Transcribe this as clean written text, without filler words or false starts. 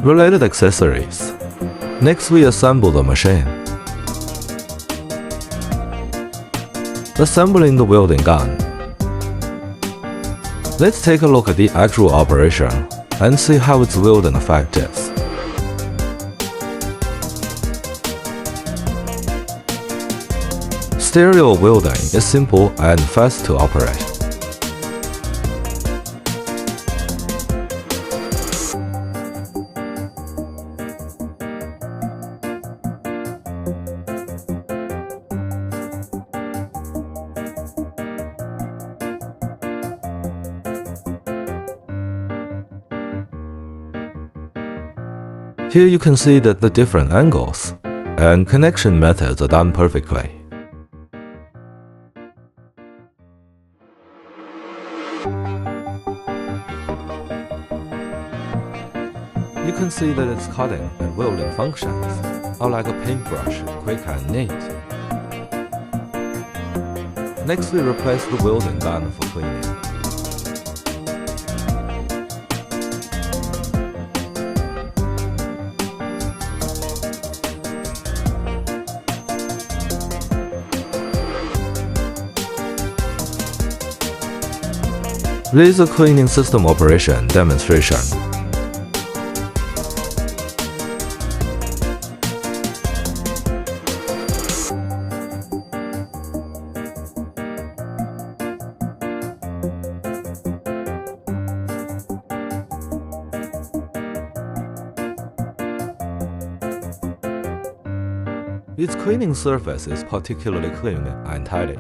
Related accessories. Next, we assemble the machine. Assembling the welding gun. Let's take a look at the actual operation and see how its welding effect is. Stereo welding is simple and fast to operate. Here you can see that the different angles and connection methods are done perfectly. You can see that its cutting and welding functions are like a paintbrush, quick and neat. Next, we replace the welding gun for cleaning. Laser cleaning system operation demonstration. Its cleaning surface is particularly clean and tidy.